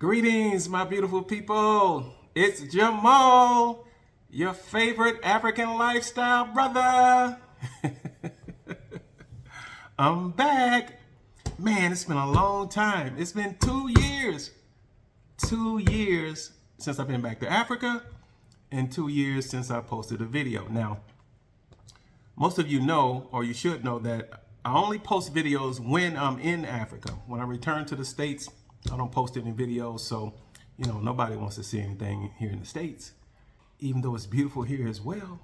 Greetings, my beautiful people. It's Jamal, your favorite African lifestyle brother. I'm back. Man, it's been a long time. It's been 2 years. 2 years since I've been back to Africa and 2 years since I posted a video. Now, most of you know, or you should know, that I only post videos when I'm in Africa. When I return to the States, I don't post any videos, so nobody wants to see anything here in the States, even though it's beautiful here as well.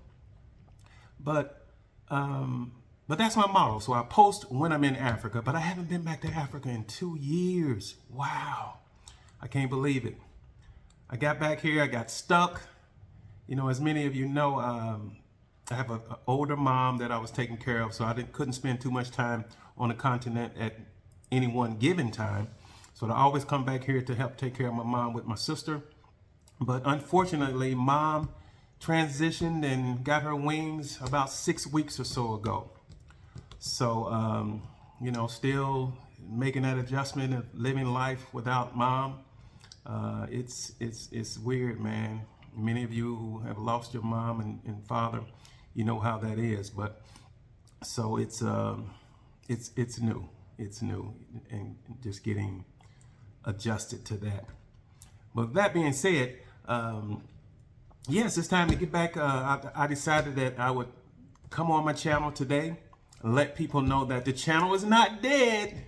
But that's my motto. So I post when I'm in Africa, but I haven't been back to Africa in 2 years. Wow, I can't believe it. I got back here, I got stuck. As many of you know, I have an older mom that I was taking care of, so I couldn't spend too much time on the continent at any one given time. So I always come back here to help take care of my mom with my sister. But unfortunately, mom transitioned and got her wings about 6 weeks or so ago. So, still making that adjustment of living life without mom. It's weird, man. Many of you who have lost your mom and father, you know how that is. But so it's new. It's new, and just getting adjusted to that. But with that being said, yes, it's time to get back. I decided that I would come on my channel today and let people know that the channel is not dead.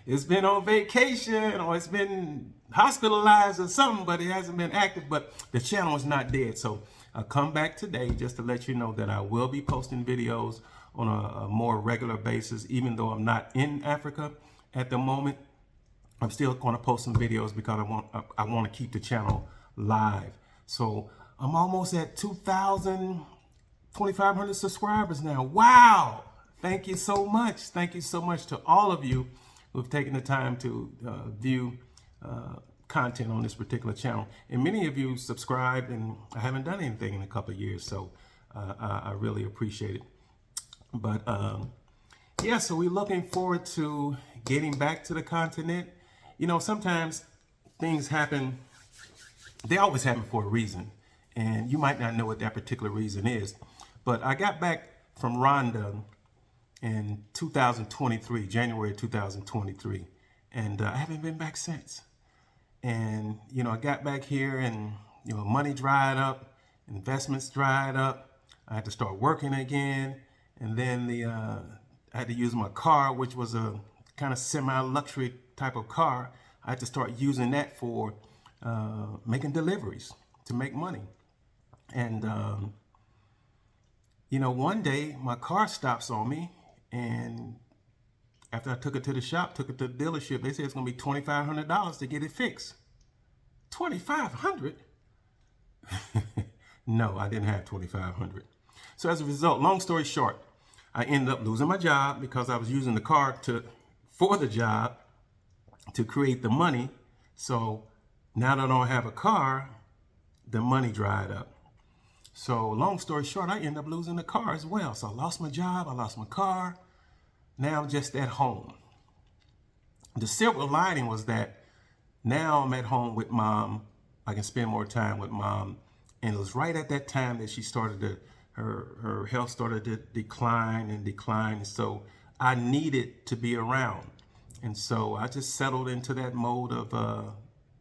It's been on vacation, or it's been hospitalized or something, but it hasn't been active. But the channel is not dead. So I'll come back today just to let you know that I will be posting videos on a more regular basis, even though I'm not in Africa at the moment. I'm still going to post some videos because I want to keep the channel live. So I'm almost at 2,500 subscribers now. Wow! Thank you so much. Thank you so much to all of you who have taken the time to view content on this particular channel. And many of you subscribed, and I haven't done anything in a couple of years, so I really appreciate it. But yeah, so we're looking forward to getting back to the continent. Sometimes things happen, they always happen for a reason, and you might not know what that particular reason is. But I got back from Rwanda in 2023, January 2023, and I haven't been back since. And, I got back here and, money dried up, investments dried up. I had to start working again. And then I had to use my car, which was a kind of semi-luxury type of car. I had to start using that for making deliveries to make money. And, one day my car stops on me, and after I took it to the shop, took it to the dealership, they said it's going to be $2,500 to get it fixed. $2,500? No, I didn't have $2,500. So as a result, long story short, I ended up losing my job because I was using the car for the job to create the money. So now that I don't have a car, the money dried up. So long story short, I ended up losing the car as well. So I lost my job, I lost my car. Now I'm just at home. The silver lining was that now I'm at home with mom. I can spend more time with mom. And it was right at that time that she started her health started to decline and decline. So I needed to be around. And so I just settled into that mode of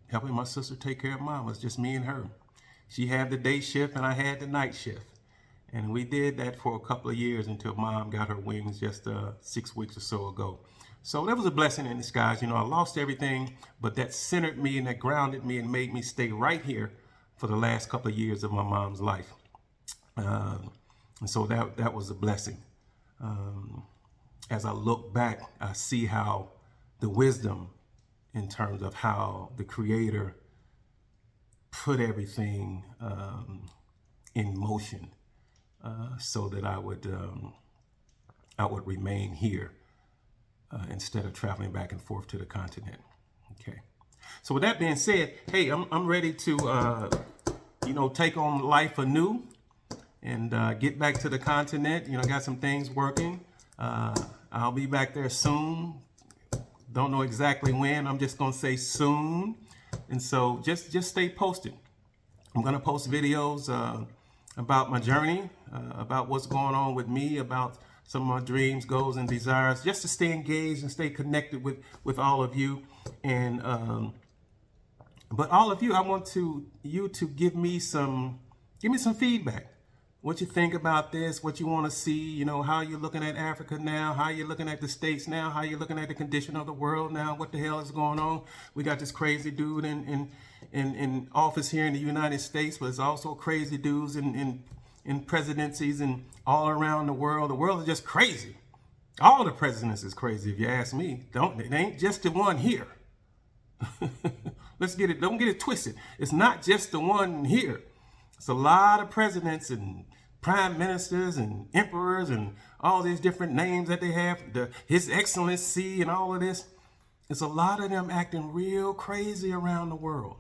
helping my sister take care of mom. It was just me and her. She had the day shift and I had the night shift. And we did that for a couple of years until mom got her wings just 6 weeks or so ago. So that was a blessing in disguise. I lost everything, but that centered me and that grounded me and made me stay right here for the last couple of years of my mom's life. And so that was a blessing. As I look back, I see how the wisdom in terms of how the Creator put everything in motion so that I would remain here instead of traveling back and forth to the continent. Okay. So with that being said, hey, I'm ready to take on life anew and get back to the continent. Got some things working. I'll be back there soon. Don't know exactly when. I'm just going to say soon. And so just stay posted. I'm going to post videos about my journey, about what's going on with me, about some of my dreams, goals, and desires, just to stay engaged and stay connected with all of you. And but all of you, I want you to give me some feedback. What you think about this, what you want to see, you know, how you're looking at Africa now, how you're looking at the States now, how you're looking at the condition of the world now, what the hell is going on. We got this crazy dude in office here in the United States, but it's also crazy dudes in presidencies and all around the world. The world is just crazy. All the presidents is crazy, if you ask me. It ain't just the one here. Don't get it twisted. It's not just the one here. It's a lot of presidents and prime ministers and emperors and all these different names that they have, His Excellency and all of this. It's a lot of them acting real crazy around the world.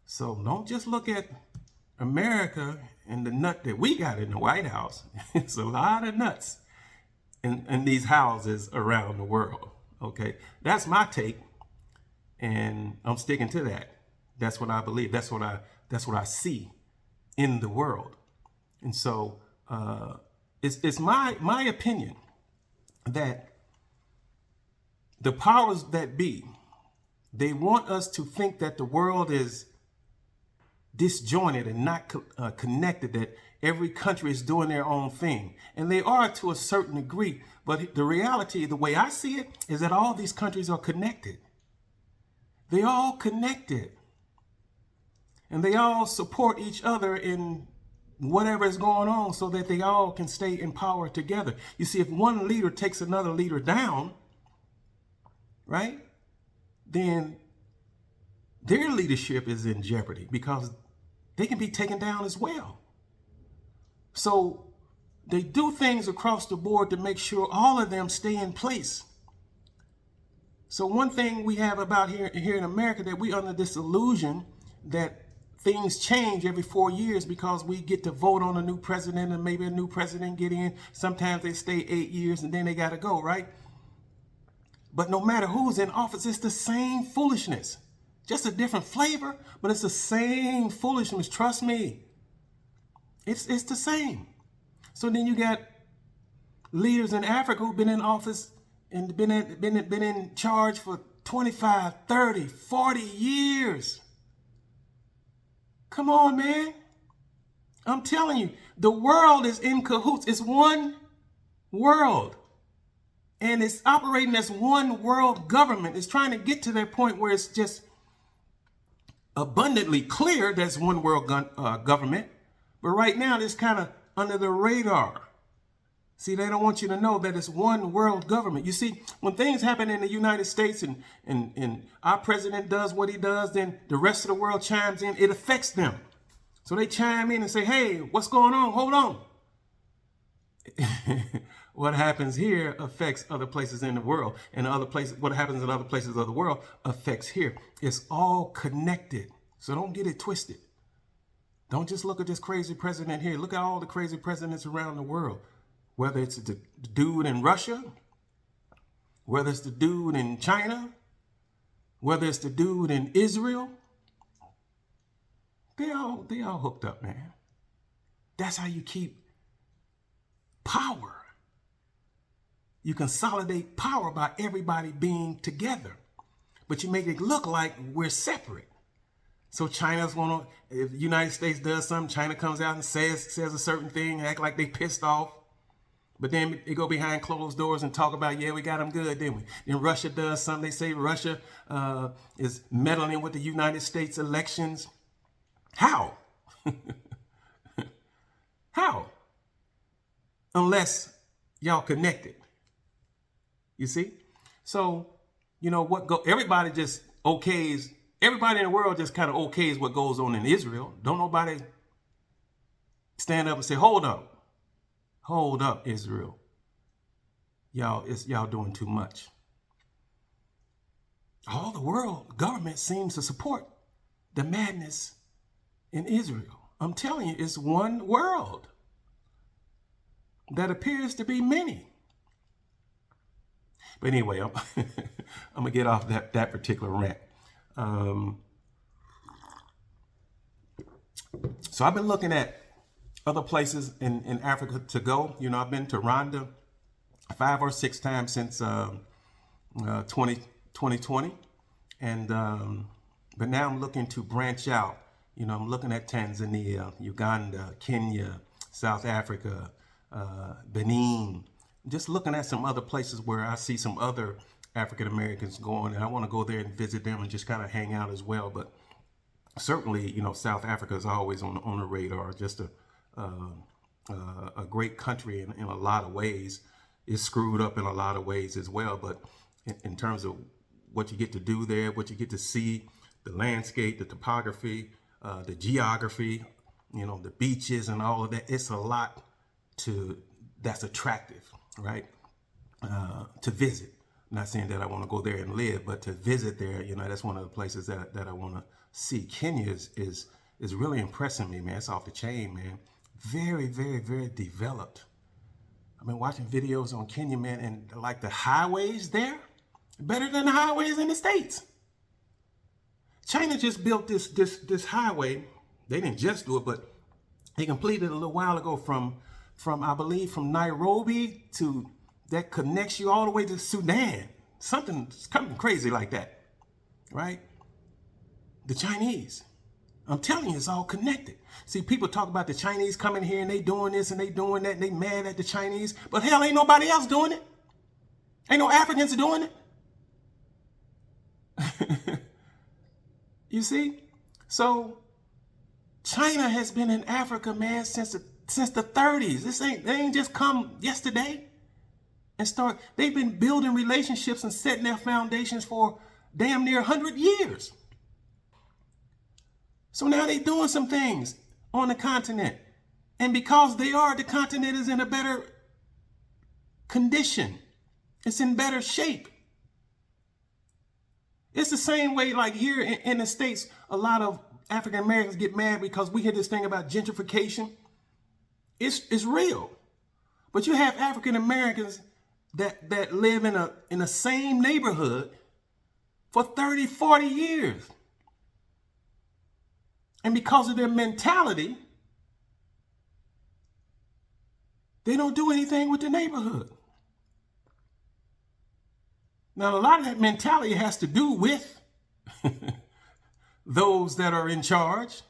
So don't just look at America and the nut that we got in the White House. It's a lot of nuts in these houses around the world. Okay, that's my take, and I'm sticking to that. That's what I believe. That's what I see in the world. And so it's my opinion that the powers that be, they want us to think that the world is disjointed and not connected, that every country is doing their own thing. And they are to a certain degree. But the reality, the way I see it, is that all these countries are connected. They're all connected. And they all support each other in whatever is going on so that they all can stay in power together. You see, if one leader takes another leader down, right, then their leadership is in jeopardy because they can be taken down as well. So they do things across the board to make sure all of them stay in place. So one thing we have about here in America, that we under this illusion that things change every 4 years because we get to vote on a new president and maybe a new president get in. Sometimes they stay 8 years and then they got to go, right? But no matter who's in office, it's the same foolishness. Just a different flavor, but it's the same foolishness. Trust me. It's the same. So then you got leaders in Africa who've been in office and been in charge for 25, 30, 40 years. Come on, man. I'm telling you, the world is in cahoots. It's one world. And it's operating as one world government. It's trying to get to that point where it's just abundantly clear that's one world government. But right now, it's kind of under the radar. See, they don't want you to know that it's one world government. You see, when things happen in the United States and our president does what he does, then the rest of the world chimes in. It affects them. So they chime in and say, hey, what's going on? Hold on. What happens here affects other places in the world. And other places, what happens in other places of the world affects here. It's all connected. So don't get it twisted. Don't just look at this crazy president here. Look at all the crazy presidents around the world. Whether it's the dude in Russia, whether it's the dude in China, whether it's the dude in Israel, they all hooked up, man. That's how you keep power. You consolidate power by everybody being together, but you make it look like we're separate. So China's going to, if the United States does something, China comes out and says a certain thing, act like they pissed off. But then they go behind closed doors and talk about, yeah, we got them good, didn't we? Then Russia does something. They say Russia is meddling with the United States elections. How? How? Unless y'all connected. You see? So, you know, everybody just okays, everybody in the world just kind of okays what goes on in Israel. Don't nobody stand up and say, hold up. Hold up, Israel. Y'all doing too much. All the world government seems to support the madness in Israel. I'm telling you, it's one world that appears to be many. But anyway, I'm, I'm gonna get off that particular rant. So I've been looking at other places in Africa to go. You know, I've been to Rwanda 5 or 6 times since 2020. And but now I'm looking to branch out. You know, I'm looking at Tanzania, Uganda, Kenya, South Africa, Benin. Just looking at some other places where I see some other African Americans going, and I want to go there and visit them and just kind of hang out as well. But certainly, you know, South Africa is always on the radar. Just a great country in a lot of ways. It's screwed up in a lot of ways as well. But in terms of what you get to do there, what you get to see, the landscape, the topography, the geography, you know, the beaches and all of that, it's a lot that's attractive, right? To visit. I'm not saying that I want to go there and live, but to visit there, you know, that's one of the places that I want to see. Kenya is really impressing me, man. It's off the chain, man. Very, very, very developed. I've been watching videos on Kenya, man, and like the highways there, better than the highways in the States. China just built this highway. They didn't just do it, but they completed it a little while ago from I believe from Nairobi to that connects you all the way to Sudan. Something crazy like that, right? The Chinese. I'm telling you, it's all connected. See, people talk about the Chinese coming here and they doing this and they doing that and they mad at the Chinese, but hell, ain't nobody else doing it. Ain't no Africans doing it. You see? So China has been in Africa, man, since the 30s. They ain't just come yesterday and start. They've been building relationships and setting their foundations for damn near 100 years. So now they're doing some things on the continent. And because they are, the continent is in a better condition. It's in better shape. It's the same way like here in the States, a lot of African Americans get mad because we hear this thing about gentrification. It's real. But you have African Americans that live in the same neighborhood for 30, 40 years. And because of their mentality, they don't do anything with the neighborhood. Now, a lot of that mentality has to do with those that are in charge,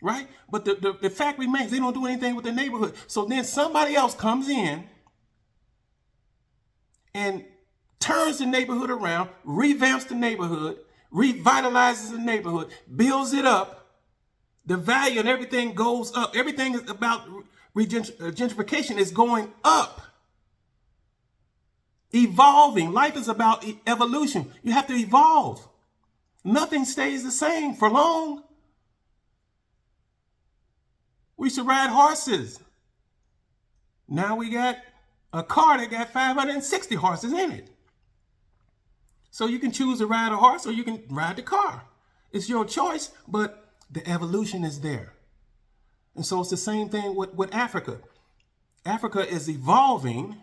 right? But the fact remains, they don't do anything with the neighborhood. So then somebody else comes in and turns the neighborhood around, revamps the neighborhood, revitalizes the neighborhood, builds it up. The value and everything goes up. Everything is about gentrification is going up. Evolving. Life is about evolution. You have to evolve. Nothing stays the same for long. We used to ride horses. Now we got a car that got 560 horses in it. So you can choose to ride a horse or you can ride the car. It's your choice, but the evolution is there. And so it's the same thing with Africa. Africa is evolving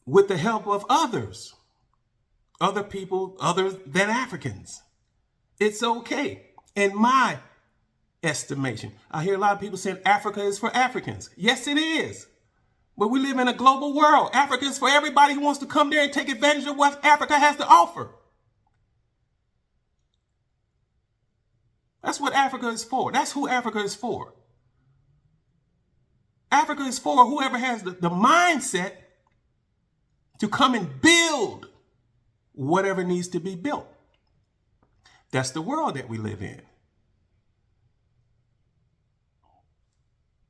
with the help of others, other people other than Africans. It's okay. In my estimation, I hear a lot of people saying Africa is for Africans. Yes, it is. But we live in a global world. Africa is for everybody who wants to come there and take advantage of what Africa has to offer. That's what Africa is for. That's who Africa is for. Africa is for whoever has the mindset to come and build whatever needs to be built. That's the world that we live in.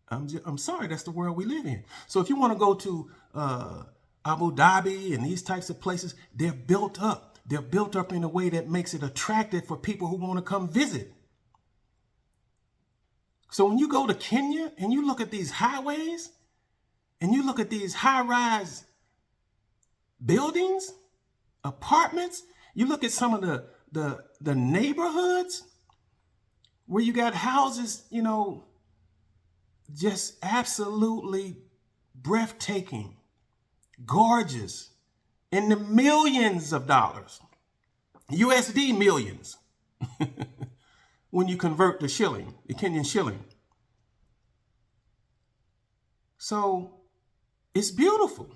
I'm sorry, that's the world we live in. So if you want to go to Abu Dhabi and these types of places, they're built up. They're built up in a way that makes it attractive for people who want to come visit. So when you go to Kenya and you look at these highways and you look at these high-rise buildings, apartments, you look at some of the neighborhoods where you got houses, you know, just absolutely breathtaking, gorgeous, in the millions of dollars, USD millions, when you convert the shilling, the Kenyan shilling. So it's beautiful,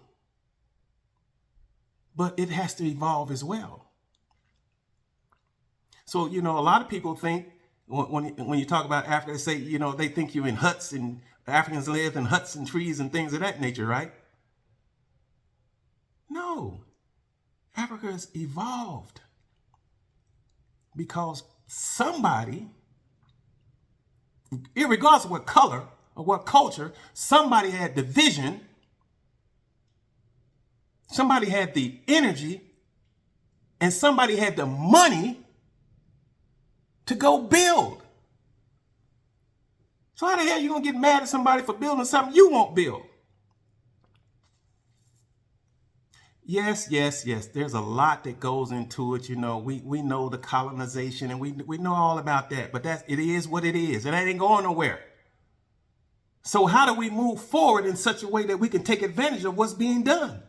but it has to evolve as well. So, a lot of people think when you talk about Africa, they say, they think you're in huts, and Africans live in huts and trees and things of that nature, right? No, Africa has evolved because somebody, irregardless of what color or what culture, somebody had the vision, somebody had the energy, and somebody had the money to go build. So how the hell are you going to get mad at somebody for building something you won't build? Yes. There's a lot that goes into it. We know the colonization, and we know all about that, but it is what it is, and that ain't going nowhere. So how do we move forward in such a way that we can take advantage of what's being done?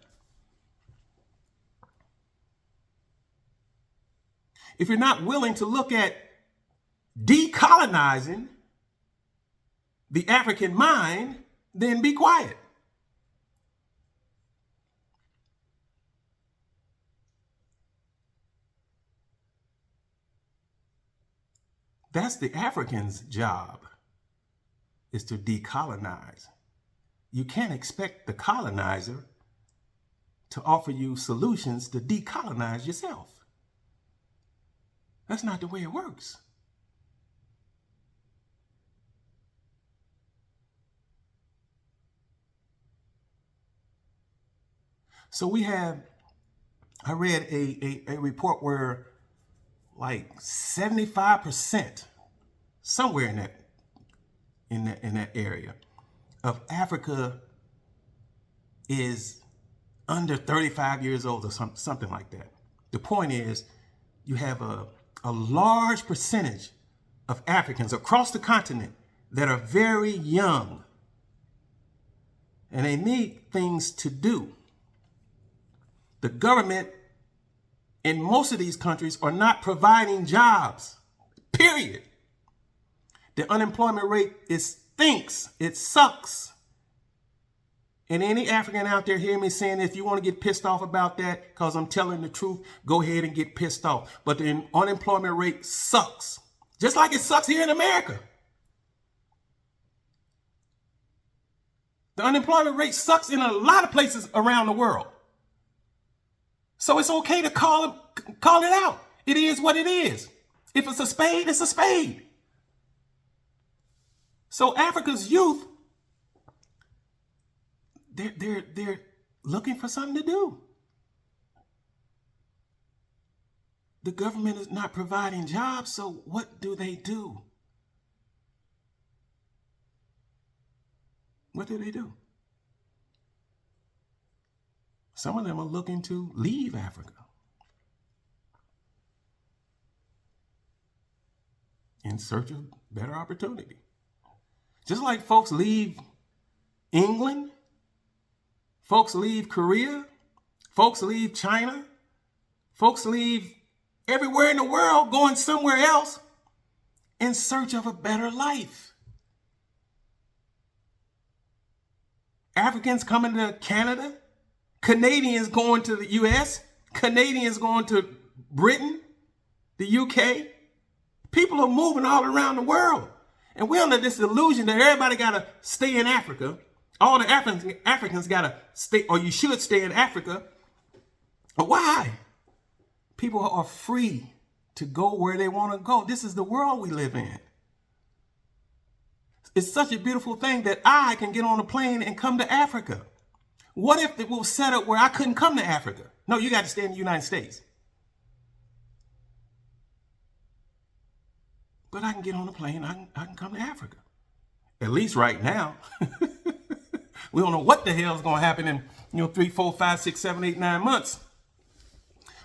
If you're not willing to look at decolonizing the African mind, then be quiet. That's the African's job, is to decolonize. You can't expect the colonizer to offer you solutions to decolonize yourself. That's not the way it works. So I read a report where like 75%, somewhere in that area of Africa is under 35 years old or something like that. The point is, you have a large percentage of Africans across the continent that are very young, and they need things to do. The government in most of these countries are not providing jobs, period. The unemployment rate stinks. It sucks. And any African out there hear me saying, if you want to get pissed off about that, because I'm telling the truth, go ahead and get pissed off. But the unemployment rate sucks, just like it sucks here in America. The unemployment rate sucks in a lot of places around the world. So it's okay to call it out. It is what it is. If it's a spade, it's a spade. So Africa's youth, they're looking for something to do. The government is not providing jobs, so what do they do? What do they do? Some of them are looking to leave Africa in search of better opportunity. Just like folks leave England, folks leave Korea, folks leave China, folks leave everywhere in the world going somewhere else in search of a better life. Africans coming to Canada, Canadians going to the US, Canadians going to Britain, the UK. People are moving all around the world. And we're under this illusion that everybody got to stay in Africa. All the Africans got to stay, or you should stay in Africa. But why? People are free to go where they want to go. This is the world we live in. It's such a beautiful thing that I can get on a plane and come to Africa. What if it was set up where I couldn't come to Africa? No, you got to stay in the United States. But I can get on a plane, I can come to Africa. At least right now. We don't know what the hell is going to happen in 3, 4, 5, 6, 7, 8, 9 months.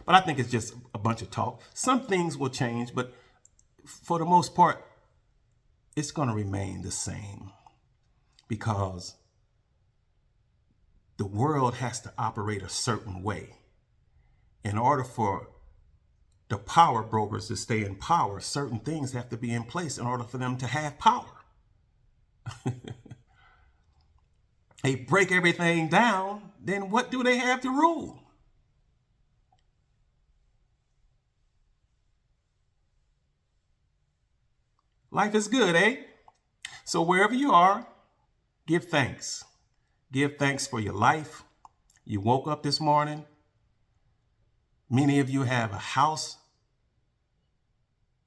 But I think it's just a bunch of talk. Some things will change, but for the most part, it's going to remain the same. Because the world has to operate a certain way. In order for the power brokers to stay in power, certain things have to be in place in order for them to have power. They break everything down, then what do they have to rule? Life is good, eh? So wherever you are, give thanks. Give thanks for your life. You woke up this morning. Many of you have a house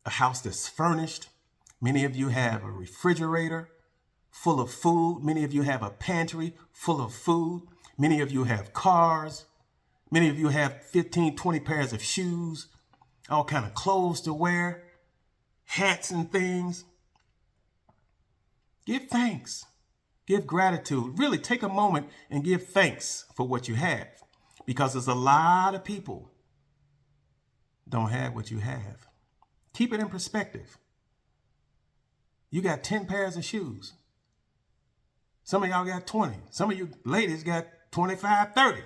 that's furnished. Many of you have a refrigerator full of food. Many of you have a pantry full of food. Many of you have cars. Many of you have 15, 20 pairs of shoes, all kind of clothes to wear, hats and things. Give thanks. Give gratitude. Really take a moment and give thanks for what you have, because there's a lot of people don't have what you have. Keep it in perspective. You got 10 pairs of shoes. Some of y'all got 20. Some of you ladies got 25, 30.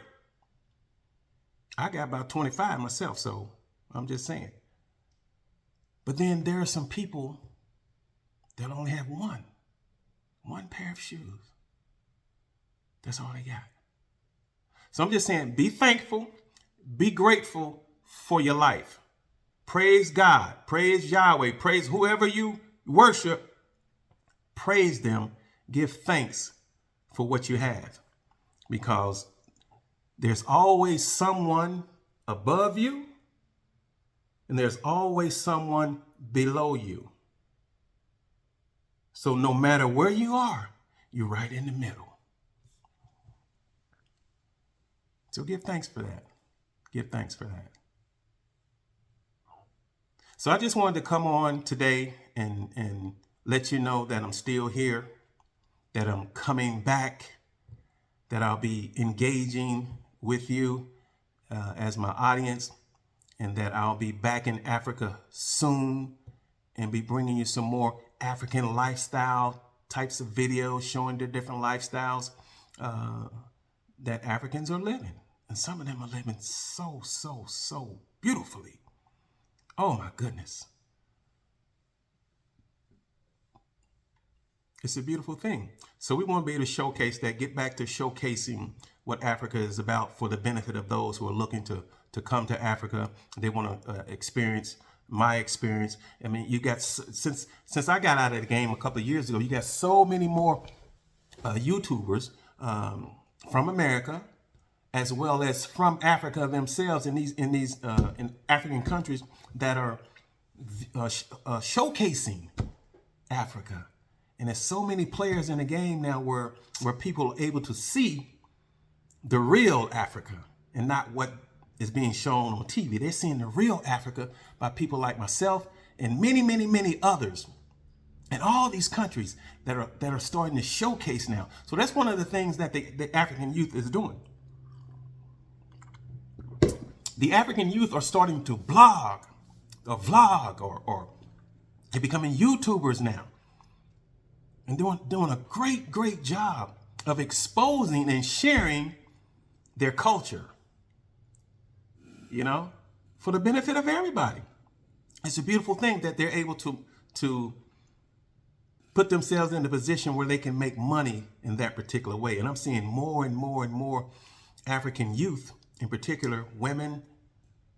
I got about 25 myself, so I'm just saying. But then there are some people that only have one pair of shoes. That's all they got. So I'm just saying, be thankful, be grateful for your life. Praise God, praise Yahweh, praise whoever you worship. Praise them, give thanks for what you have, because there's always someone above you and there's always someone below you. So no matter where you are, you're right in the middle. So give thanks for that. Give thanks for that. So I just wanted to come on today and let you know that I'm still here, that I'm coming back, that I'll be engaging with you as my audience, and that I'll be back in Africa soon and be bringing you some more African lifestyle types of videos showing the different lifestyles that Africans are living. And some of them are living so beautifully. Oh my goodness. It's a beautiful thing. So we want to be able to showcase that, get back to showcasing what Africa is about for the benefit of those who are looking to come to Africa. They want to experience my experience. I mean, you got, since I got out of the game a couple of years ago, you got so many more YouTubers from America, as well as from Africa themselves in African countries that are showcasing Africa. And there's so many players in the game now where people are able to see the real Africa and not what is being shown on TV. They're seeing the real Africa by people like myself and many others in all these countries that are starting to showcase now. So that's one of the things that the African youth is doing. The African youth are starting to vlog, or they're becoming YouTubers now, and doing a great job of exposing and sharing their culture, you know, for the benefit of everybody. It's a beautiful thing that they're able to put themselves in a position where they can make money in that particular way. And I'm seeing more and more African youth, in particular women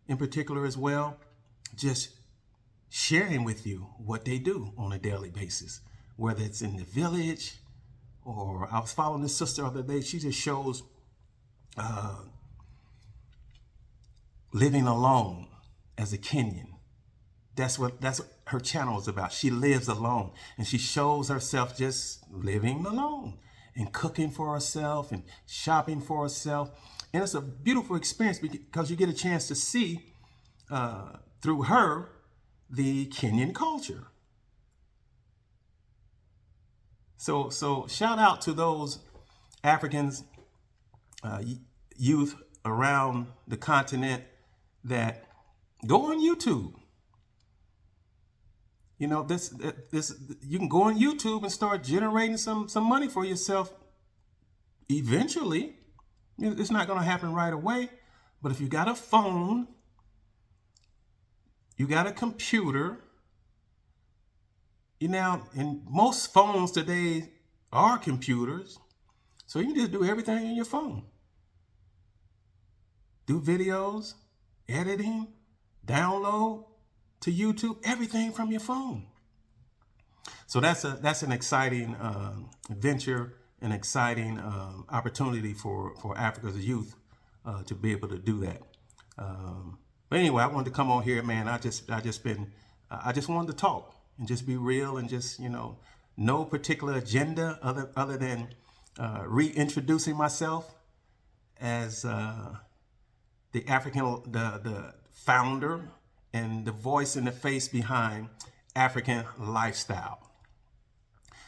in particular as well, just sharing with you what they do on a daily basis, whether it's in the village, or I was following this sister the other day. She just shows living alone as a Kenyan. That's what her channel is about. She lives alone, and she shows herself just living alone and cooking for herself and shopping for herself. And it's a beautiful experience because you get a chance to see through her the Kenyan culture. So shout out to those Africans, youth around the continent that go on YouTube. You know, this you can go on YouTube and start generating some money for yourself eventually. It's not going to happen right away. But if you got a phone, you got a computer, and most phones today are computers. So you can just do everything in your phone. Do videos, editing, download to YouTube, everything from your phone. So that's an exciting venture, an exciting opportunity for Africa's youth to be able to do that. But anyway, I wanted to come on here, man. I just wanted to talk and just be real and just, no particular agenda other than reintroducing myself as the founder and the voice and the face behind African lifestyle.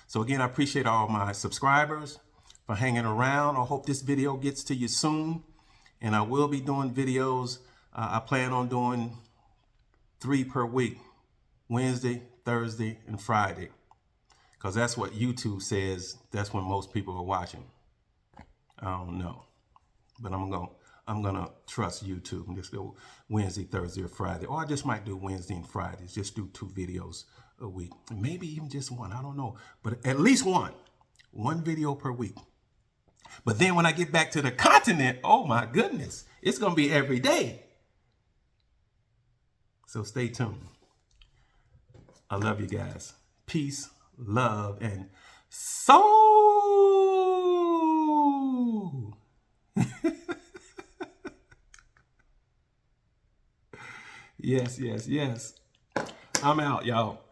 So again, I appreciate all my subscribers for hanging around. I hope this video gets to you soon. And I will be doing videos. I plan on doing 3 per week, Wednesday, Thursday, and Friday. Because that's what YouTube says. That's when most people are watching. I don't know. But I'm gonna trust YouTube and just do Wednesday, Thursday, or Friday. Or I just might do Wednesday and Fridays. Just do 2 videos a week. Maybe even just 1. I don't know. But at least 1. 1 video per week. But then when I get back to the continent, oh my goodness, it's going to be every day. So stay tuned. I love you guys. Peace, love, and soul. Yes, yes, yes. I'm out, y'all.